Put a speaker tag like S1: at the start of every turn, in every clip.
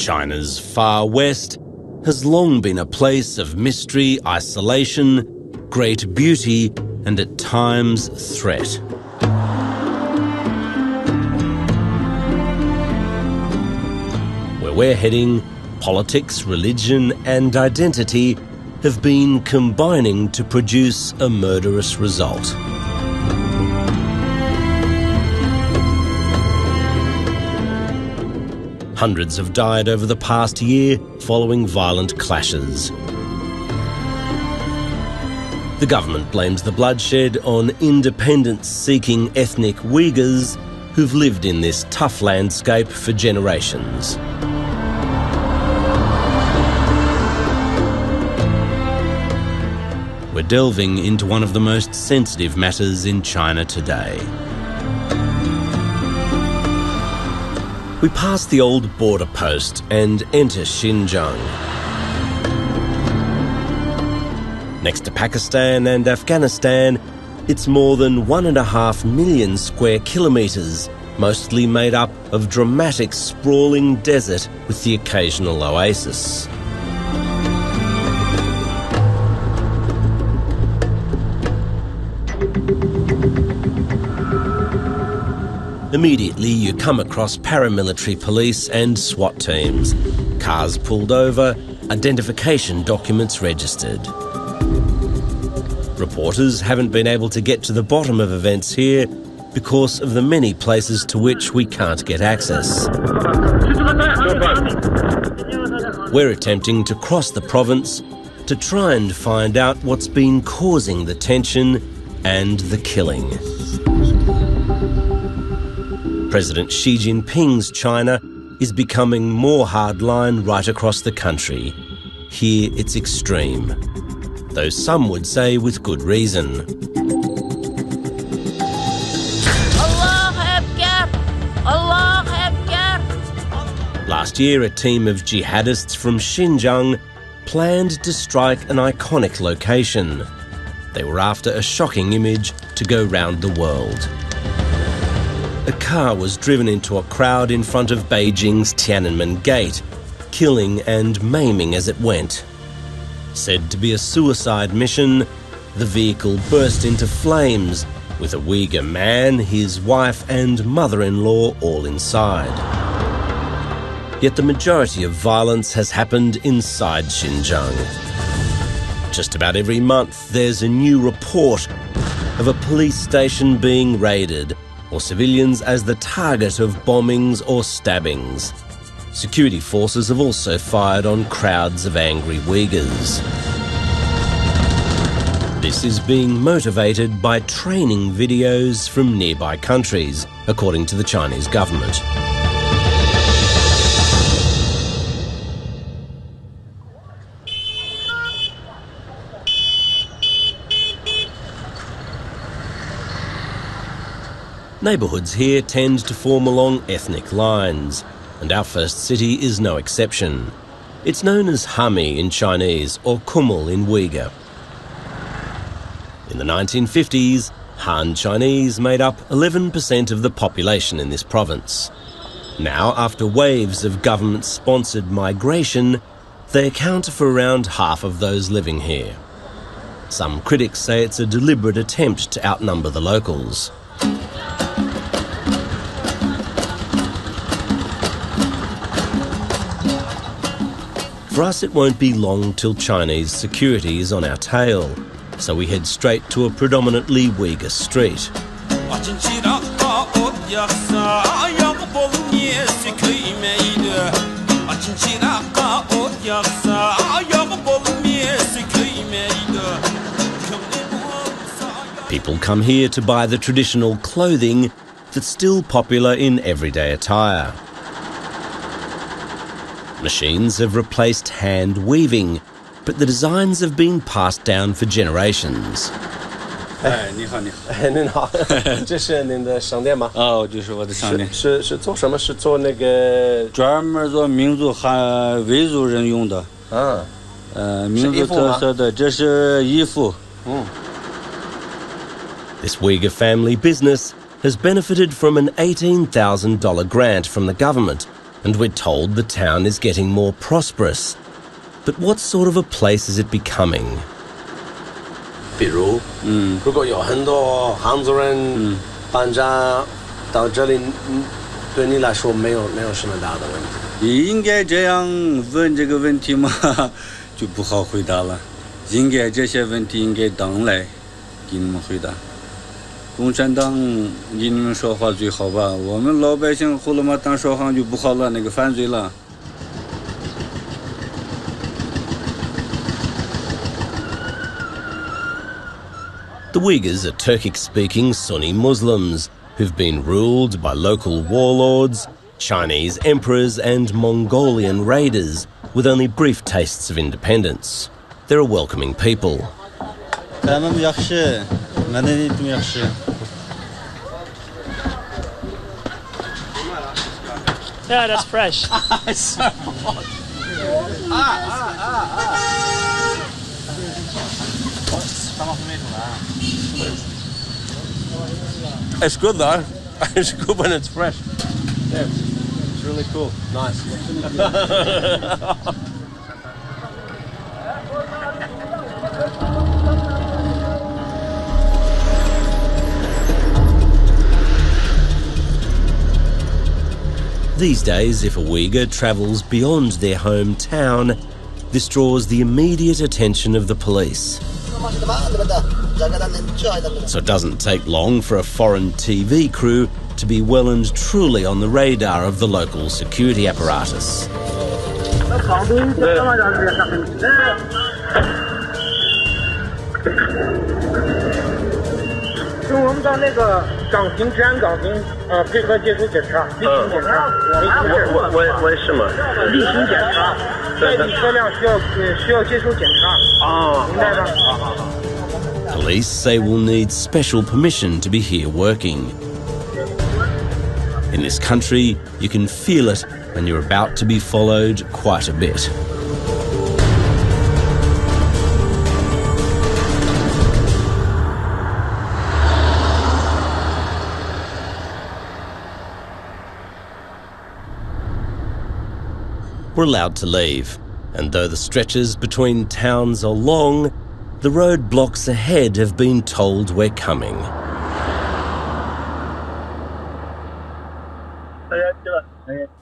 S1: China's far west has long been a place of mystery, isolation, great beauty, and at times threat. Where we're heading, politics, religion, and identity have been combining to produce a murderous result. Hundreds have died over the past year following violent clashes. The government blames the bloodshed on independence-seeking ethnic Uighurs who've lived in this tough landscape for generations. We're delving into one of the most sensitive matters in China today. We pass the old border post and enter Xinjiang. Next to Pakistan and Afghanistan, it's more than 1.5 million square kilometres, mostly made up of dramatic sprawling desert with the occasional oasis. Immediately you come across paramilitary police and SWAT teams, cars pulled over, identification documents registered. Reporters haven't been able to get to the bottom of events here because of the many places to which we can't get access. We're attempting to cross the province to try and find out what's been causing the tension and the killing. President Xi Jinping's China is becoming more hardline right across the country. Here it's extreme, though some would say with good reason. Last year, a team of jihadists from Xinjiang planned to strike an iconic location. They were after a shocking image to go round the world. A car was driven into a crowd in front of Beijing's Tiananmen Gate, killing and maiming as it went. Said to be a suicide mission, the vehicle burst into flames, with a Uighur man, his wife and mother-in-law all inside. Yet the majority of violence has happened inside Xinjiang. Just about every month there's a new report of a police station being raided, or civilians as the target of bombings or stabbings. Security forces have also fired on crowds of angry Uighurs. This is being motivated by training videos from nearby countries, according to the Chinese government. Neighbourhoods here tend to form along ethnic lines, and our first city is no exception. It's known as Hami in Chinese or Kumul in Uighur. In the 1950s, Han Chinese made up 11% of the population in this province. Now, after waves of government-sponsored migration, they account for around half of those living here. Some critics say it's a deliberate attempt to outnumber the locals. For us, it won't be long till Chinese security is on our tail, so we head straight to a predominantly Uighur street. People come here to buy the traditional clothing that's still popular in everyday attire. Machines have replaced hand weaving, but the designs have been passed down for generations.
S2: 你好，你好。
S1: 您好，这是您的商店吗？
S2: 就是我的商店。
S1: 是做什么？是做那个
S2: 专门做民族汉维族人用的。民族特色的，这是衣服。
S1: This Uighur family business has benefited from an $18,000 grant from the government and we're told the town is getting more prosperous. But what sort of a place is it becoming?
S3: 比如，如果有很多杭州人搬家到这里，对你来说没有什么大的问题。
S2: 你应该这样问这个问题吗？就不好回答了。应该这些问题应该党来给你们回答。共产党给你们说话最好吧？我们老百姓胡了嘛，当说话就不好了，那个犯罪了。
S1: The Uighurs are Turkic-speaking Sunni Muslims who've been ruled by local warlords, Chinese emperors and Mongolian raiders with only brief tastes of independence. They're a welcoming people.
S4: Yeah, that's fresh.
S3: It's good though. It's good when it's fresh. Yeah, it's really cool. Nice.
S1: These days, if a Uighur travels beyond their hometown, this draws the immediate attention of the police. So it doesn't take long for a foreign TV crew to be well and truly on the radar of the local security apparatus. Police say we'll need special permission to be here working. In this country, you can feel it when you're about to be followed quite a bit. We're allowed to leave, and though the stretches between towns are long, the roadblocks ahead have been told we're coming.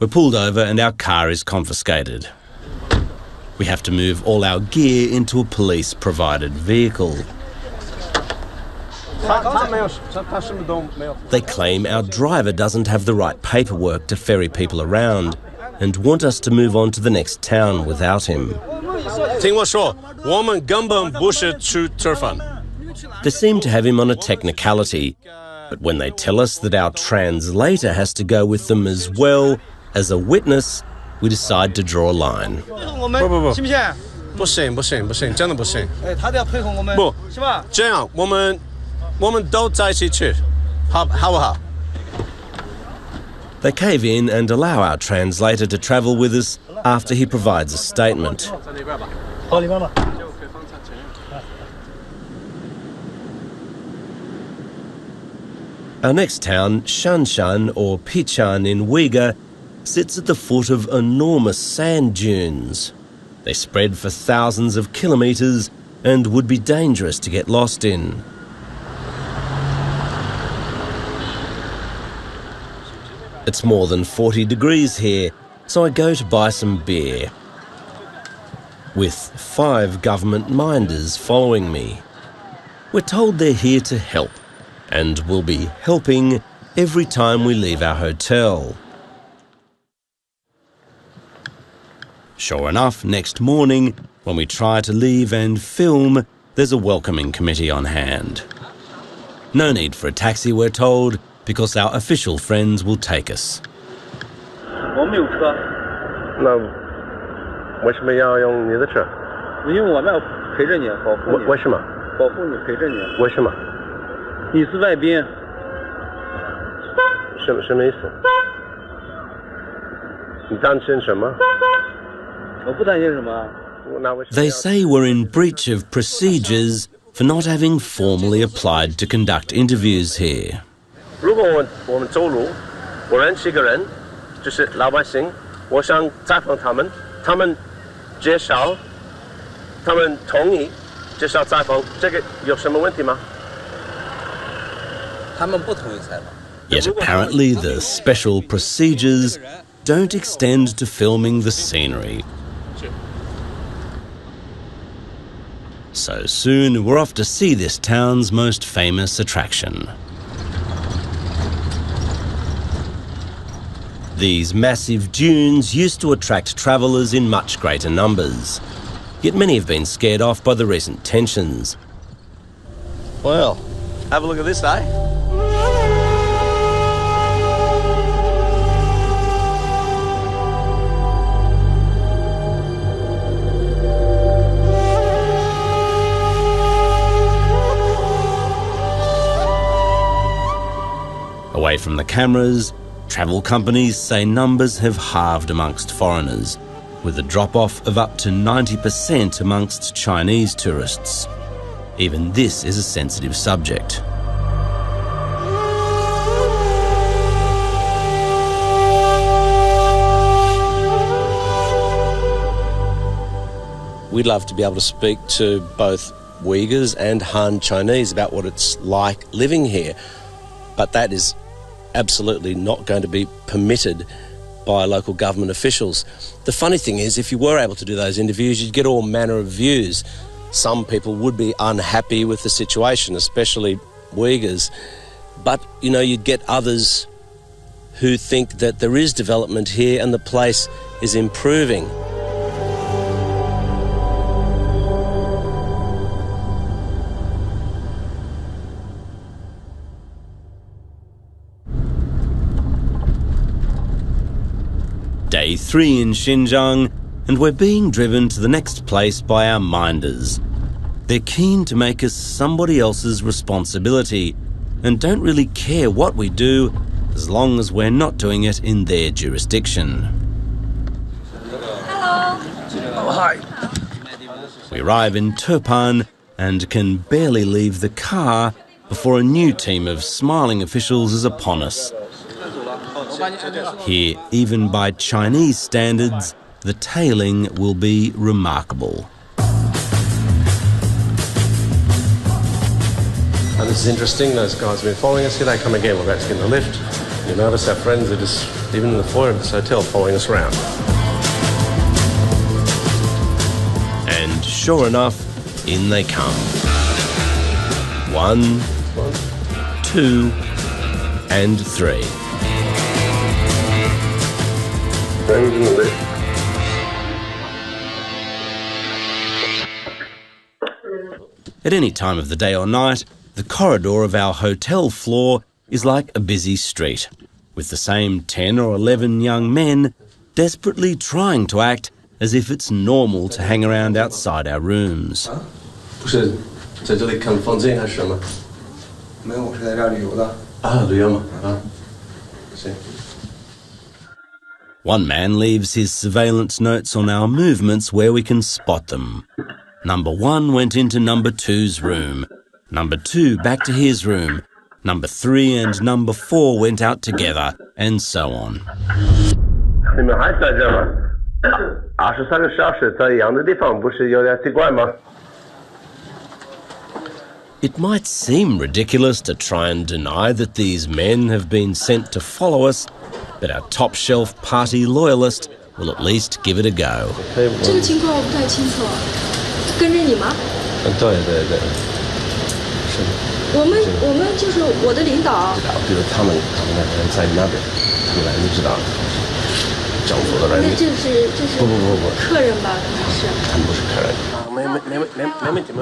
S1: We're pulled over and our car is confiscated. We have to move all our gear into a police-provided vehicle. They claim our driver doesn't have the right paperwork to ferry people around and want us to move on to the next town without him. They seem to have him on a technicality, but when they tell us that our translator has to go with them as well as a witness, we decide to draw a line. They cave in and allow our translator to travel with us after he provides a statement. Our next town, Shanshan or Pichan in Uighur, sits at the foot of enormous sand dunes. They spread for thousands of kilometres and would be dangerous to get lost in. It's more than 40 degrees here, so I go to buy some beer, with 5 government minders following me. We're told they're here to help, and will be helping every time we leave our hotel. Sure enough, next morning, when we try to leave and film, there's a welcoming committee on hand. No need for a taxi, we're told, because our official friends will take us. They say we're in breach of procedures for not having formally applied to conduct interviews here.
S3: 我想采访他们，他们介绍，他们同意介绍采访，这个有什么问题吗？
S2: 他们不同意采访。
S1: Yet apparently the special procedures don't extend to filming the scenery. So soon we're off to see this town's most famous attraction. These massive dunes used to attract travellers in much greater numbers, yet many have been scared off by the recent tensions.
S3: Well, have a look at this, eh?
S1: Away from the cameras, travel companies say numbers have halved amongst foreigners, with a drop-off of up to 90% amongst Chinese tourists. Even this is a sensitive subject.
S3: We'd love to be able to speak to both Uighurs and Han Chinese about what it's like living here, but that is absolutely not going to be permitted by local government officials. The funny thing is, if you were able to do those interviews, you'd get all manner of views. Some people would be unhappy with the situation, especially Uighurs, but, you know, you'd get others who think that there is development here and the place is improving.
S1: Day 3 in Xinjiang, and we're being driven to the next place by our minders. They're keen to make us somebody else's responsibility and don't really care what we do as long as we're not doing it in their jurisdiction.
S4: Hello.
S3: Oh, hi.
S1: We arrive in Turpan and can barely leave the car before a new team of smiling officials is upon us. Here, even by Chinese standards, the tailing will be remarkable.
S3: And this is interesting, those guys have been following us. Here they come again, we're about to get in the lift. You notice our friends are just, even in the foyer of this hotel, following us around.
S1: And sure enough, in they come. 1, 2, and 3.
S3: Friends in the lift.
S1: At any time of the day or night, the corridor of our hotel floor is like a busy street, with the same 10 or 11 young men desperately trying to act as if it's normal to hang around outside our rooms.
S3: 不是在这里看风景还是什么？
S5: 没有，我是在这儿旅游的。
S3: 啊，旅游嘛，啊，行。
S1: One man leaves his surveillance notes on our movements where we can spot them. Number 1 went into number 2's room. Number 2 back to his room. Number 3 and number 4 went out together, and so on.
S3: 你们还在这吗？23个小时在一样的地方，不是有点奇怪吗？
S1: It might seem ridiculous to try and deny that these men have been sent to follow us, but our top-shelf party loyalist will at least give it a go.
S4: 这个情况我不太清楚，跟着你吗？
S3: 对对对，是的。
S4: 我们就是我的领导。
S3: 比如他们那人在那边，他们来你知道，政府的人。
S4: 那这是
S3: 不，
S4: 客人吧？可能是。
S3: 他们不是客人。没问题。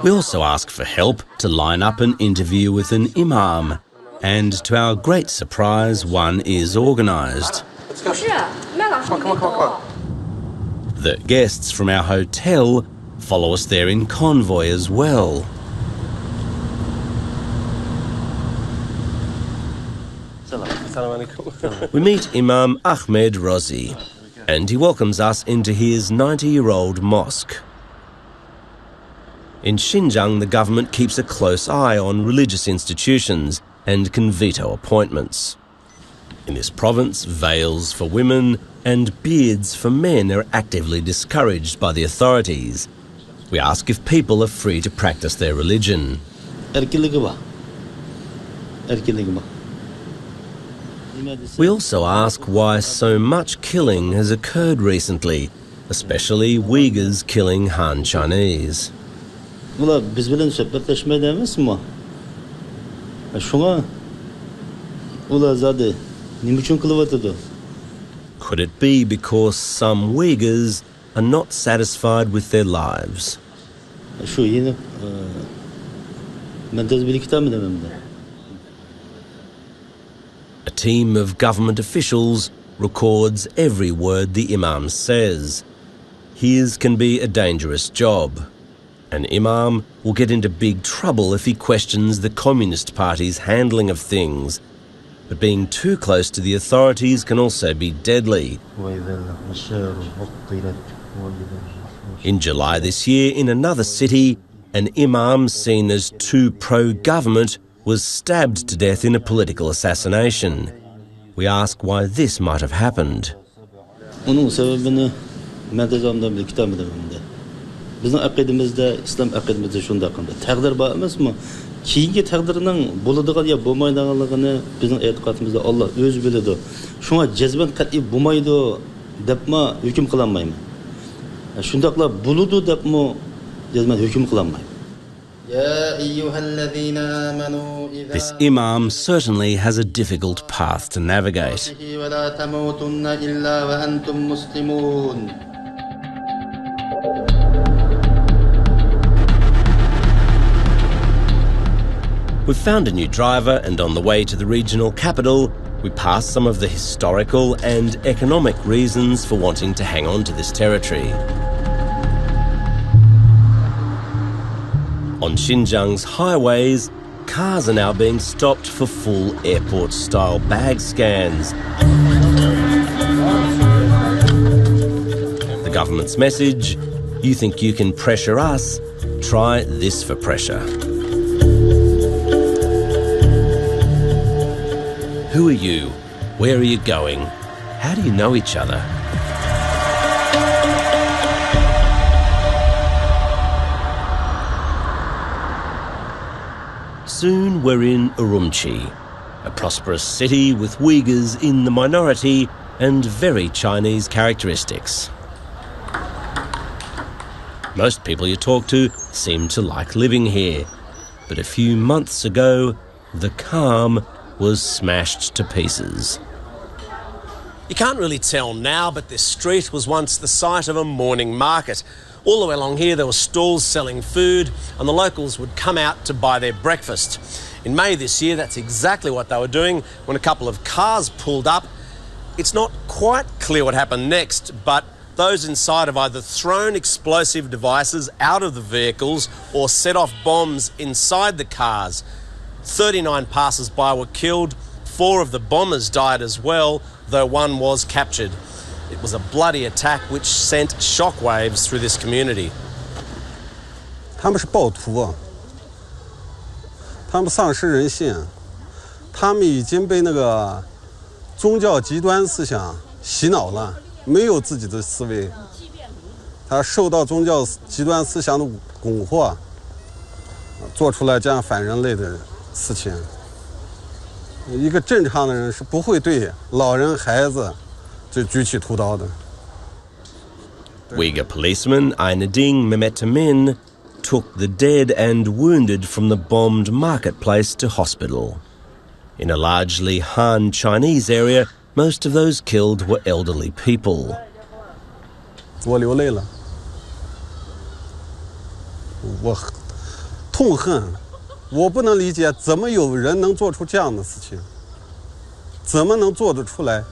S1: We also ask for help to line up an interview with an imam, and to our great surprise, one is organised.
S4: 不是，麦老师。Come on.
S1: The guests from our hotel follow us there in convoy as well. We meet Imam Ahmed Rozi, and he welcomes us into his 90-year-old mosque. In Xinjiang, the government keeps a close eye on religious institutions and can veto appointments. In this province, veils for women and beards for men are actively discouraged by the authorities. We ask if people are free to practice their religion. We also ask why so much killing has occurred recently, especially Uighurs killing Han Chinese. Could it be because some Uighurs are not satisfied with their lives? A team of government officials records every word the Imam says. His can be a dangerous job. An Imam will get into big trouble if he questions the Communist Party's handling of things. But being too close to the authorities can also be deadly. In July this year, in another city, an Imam seen as too pro-government was stabbed to death in a political assassination. We ask why this might have happened.
S6: keyingi taqdirining bo'ladigan yo bo'lmaydiganligini bizning e'tiqodimizda Alloh o'zi biladi. Shunga jazman qat'iy bo'lmaydi debmi hukm qila olmayman. Shundaqla bo'ladi debmi jazman hukm qila olmayman.
S1: This Imam certainly has a difficult path to navigate. We've found a new driver, and on the way to the regional capital, we pass some of the historical and economic reasons for wanting to hang on to this territory. On Xinjiang's highways, cars are now being stopped for full airport-style bag scans. The government's message: you think you can pressure us? Try this for pressure. Who are you? Where are you going? How do you know each other? Soon we're in Urumqi, a prosperous city with Uighurs in the minority and very Chinese characteristics. Most people you talk to seem to like living here, but a few months ago, the calm was smashed to pieces. You can't really tell now, but this street was once the site of a morning market. All the way along here there were stalls selling food, and the locals would come out to buy their breakfast. In May this year, that's exactly what they were doing when a couple of cars pulled up. It's not quite clear what happened next, but those inside have either thrown explosive devices out of the vehicles or set off bombs inside the cars. 39 passers-by were killed, 4 of the bombers died as well, though one was captured. It was a bloody attack which sent shockwaves through this community.
S7: 他们是暴徒啊，他们丧失人性，他们已经被那个宗教极端思想洗脑了，没有自己的思维，他受到宗教极端思想的蛊惑，做出来这样反人类的事情。一个正常的人是不会对老人孩子就举起屠刀的。
S1: Uighur policeman Ainiding Memtimin took the dead and wounded from the bombed marketplace to hospital. In a largely Han Chinese area, most of those killed were elderly people.
S7: 我流泪了，我痛恨，我不能理解怎么有人能做出这样的事情，怎么能做得出来？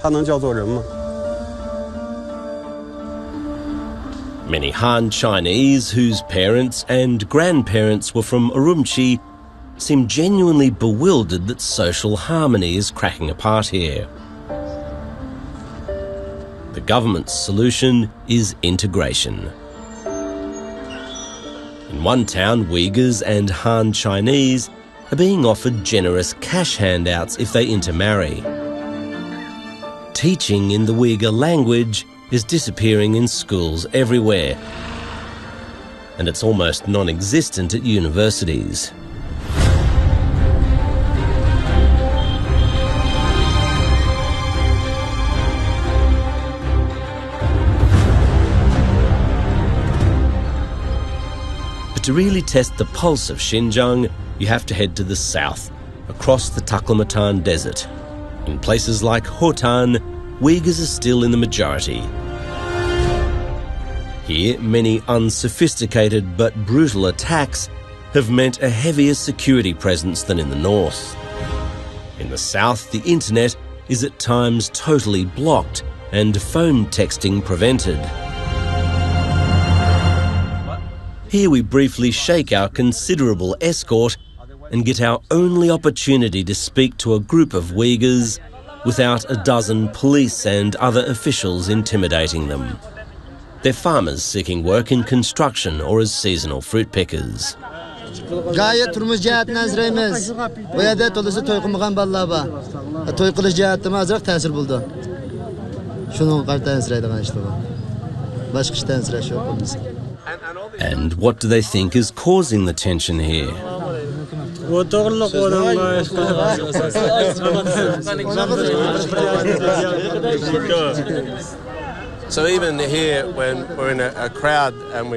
S7: 他能叫做人吗？
S1: Many Han Chinese whose parents and grandparents were from Urumqi seem genuinely bewildered that social harmony is cracking apart here. The government's solution is integration. In one town, Uighurs and Han Chinese are being offered generous cash handouts if they intermarry. teaching in the Uighur language is disappearing in schools everywhere, and it's almost non-existent at universities. But to really test the pulse of Xinjiang, you have to head to the south, across the Taklamakan Desert. In places like Hotan, Uighurs are still in the majority. Here, many unsophisticated but brutal attacks have meant a heavier security presence than in the north. In the south, the internet is at times totally blocked and phone texting prevented. Here we briefly shake our considerable escort and get our only opportunity to speak to a group of Uighurs without a dozen police and other officials intimidating them. They're farmers seeking work in construction or as seasonal fruit pickers.
S8: Gayet turmuş cihetini azraymiz. Bu yerde tolusu toy qilmagan bolalar bor. Toy qilish jihatdan azroq ta'sir bo'ldi. Shunga qarta azraydigan ishlar bor. Boshqa ishdan azrash yo'q biz.
S1: And what do they think is causing the tension here?
S3: So even here, when we're in a crowd and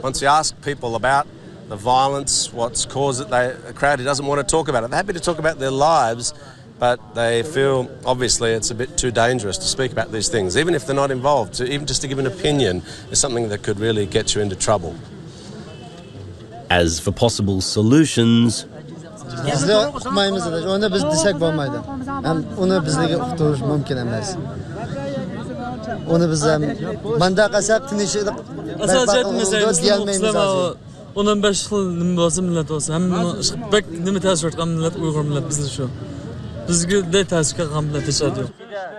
S3: once we ask people about the violence, what's caused it, a crowd who doesn't want to talk about it. They're happy to talk about their lives, but they feel, obviously, it's a bit too dangerous to speak about these things, even if they're not involved. Even just to give an opinion is something that could really get you into trouble.
S1: As for possible solutions,
S8: Bizlar uqmaymiz dedi. Uni biz desak bo'lmaydi. Ham uni bizlarga uqtirish mumkin emas. Uni biz ham manda qasab tinchlik
S9: asosan 15 xil nima bo'lsa millat bo'lsa, hammani bak nima ta'sir qilgan millat Uighur millat bizlar shu. Bizga de ta'sir qilgan millat hech yo'q.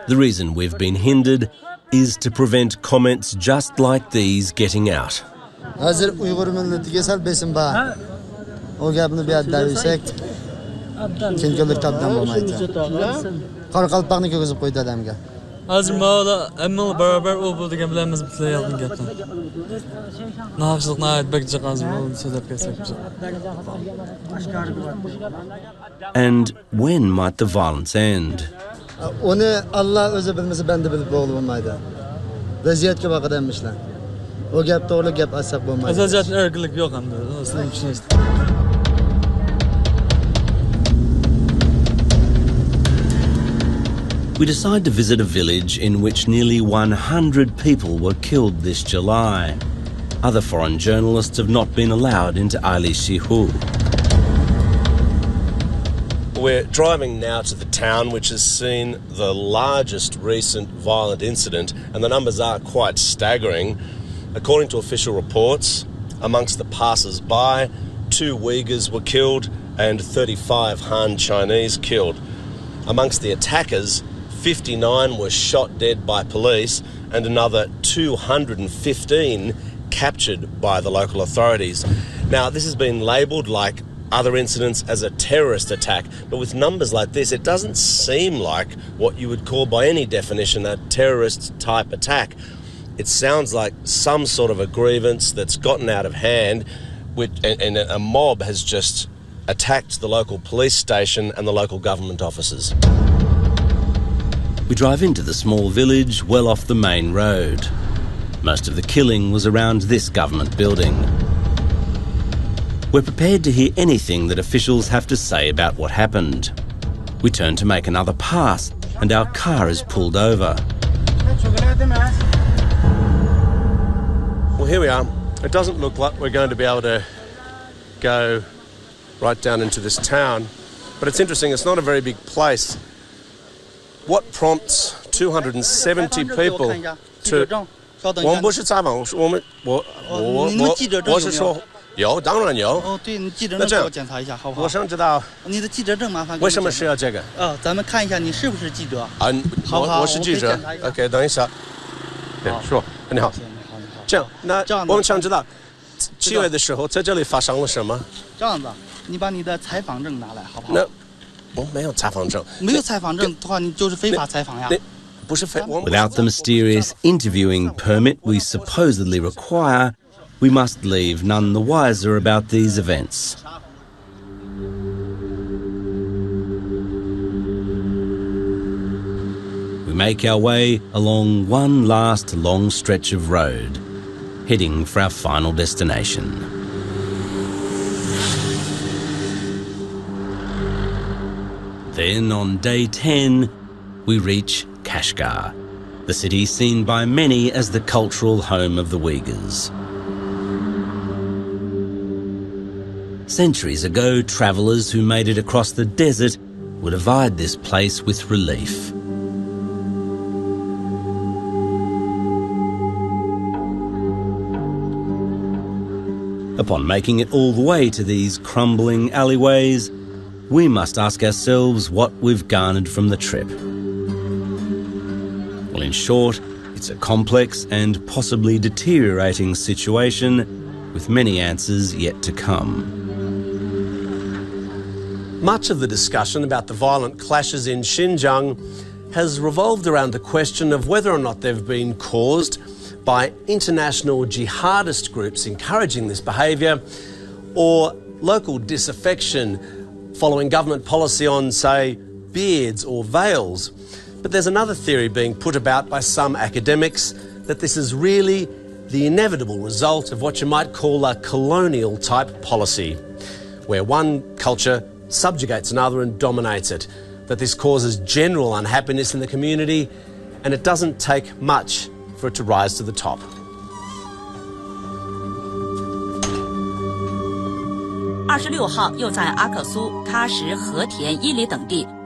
S1: The reason we've been hindered is to prevent comments just like these getting out.
S8: Hozir Uighur millatiga sal besim bor. O gapni bu yerda desak, chunkilik topdan bo'lmaydi. Qoraqalpoqni ko'gizib qo'ydi odamga.
S9: Hozir mavla hamma barobar u bu degan bilan biz bilayotgan gapdan. Naqshliqni aytbak jiqazim so'zlab kelsak.
S1: And when might the violence end?
S8: Uni Alloh o'zi bilmasa banda bilib bo'g'ilib bo'lmaydi. Vaziyatga baqadanmishlar. O gap to'g'ri gap asab bo'lmaydi.
S9: Asosan erkinlik yo'q hamda. Sizning tushunasiz.
S1: We decide to visit a village in which nearly 100 people were killed this July. Other foreign journalists have not been allowed into Ali Shihu.
S3: We're driving now to the town which has seen the largest recent violent incident, and the numbers are quite staggering. According to official reports, amongst the passers-by, 2 Uighurs were killed and 35 Han Chinese killed. Amongst the attackers, 59 were shot dead by police and another 215 captured by the local authorities. Now, this has been labelled like other incidents as a terrorist attack, but with numbers like this, it doesn't seem like what you would call by any definition a terrorist-type attack. It sounds like some sort of a grievance that's gotten out of hand, and a mob has just attacked the local police station and the local government offices.
S1: We drive into the small village well off the main road. Most of the killing was around this government building. We're prepared to hear anything that officials have to say about what happened. We turn to make another pass, and our car is pulled over.
S3: Well, here we are. It doesn't look like we're going to be able to go right down into this town, but it's interesting, it's not a very big place. What prompts 270 people to... 我们不是采访，我是说有，当然有。
S10: 哦，对，你记者证给我检查一下，好不好？
S3: 我想知道
S10: 你的记者证麻烦。
S3: 为什么是要这个？
S10: 咱们看一下你是不是记者。
S3: 啊，
S10: 好不好？
S3: 我是记者。OK， 等一下。对，说你好。这样，那我们想知道7月的时候在这里发生了什么？
S10: 这样子，你把你的采访证拿来，好不好？
S3: 那我没有采访证。
S10: 没有采访证的话，你就是非法采访呀。
S1: Without the mysterious interviewing permit we supposedly require, we must leave none the wiser about these events. We make our way along one last long stretch of road, heading for our final destination. Then on day 10, we reach Kashgar, the city seen by many as the cultural home of the Uighurs. Centuries ago, travellers who made it across the desert would have eyed this place with relief. Upon making it all the way to these crumbling alleyways, we must ask ourselves what we've garnered from the trip. Well, in short, it's a complex and possibly deteriorating situation with many answers yet to come.
S3: Much of the discussion about the violent clashes in Xinjiang has revolved around the question of whether or not they've been caused by international jihadist groups encouraging this behaviour, or local disaffection following government policy on, say, beards or veils. But there's another theory being put about by some academics that this is really the inevitable result of what you might call a colonial type policy, where one culture subjugates another and dominates it, that this causes general unhappiness in the community, and it doesn't take much for it to rise to the top.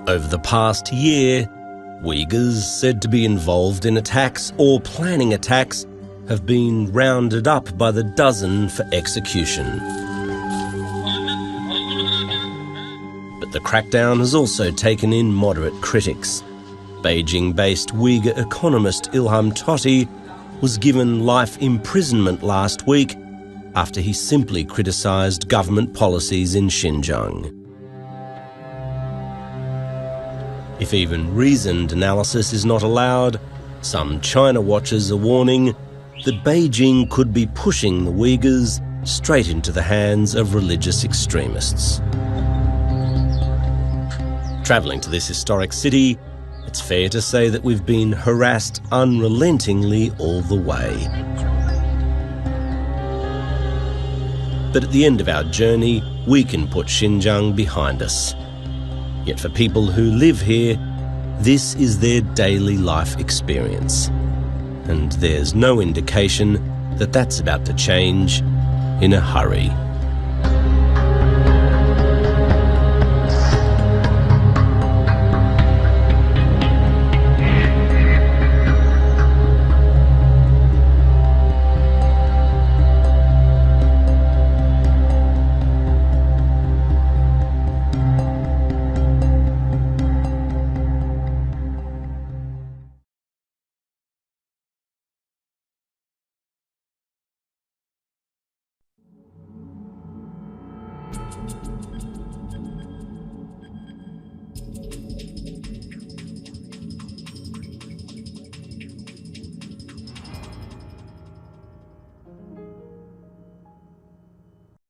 S1: Over the past year, Uighurs said to be involved in attacks or planning attacks have been rounded up by the dozen for execution. But the crackdown has also taken in moderate critics. Beijing-based Uyghur economist Ilham Tohti was given life imprisonment last week after he simply criticised government policies in Xinjiang. If even reasoned analysis is not allowed, some China watchers are warning that Beijing could be pushing the Uyghurs straight into the hands of religious extremists. Travelling to this historic city, it's fair to say that we've been harassed unrelentingly all the way. But at the end of our journey, we can put Xinjiang behind us. Yet for people who live here, this is their daily life experience. And there's no indication that that's about to change in a hurry.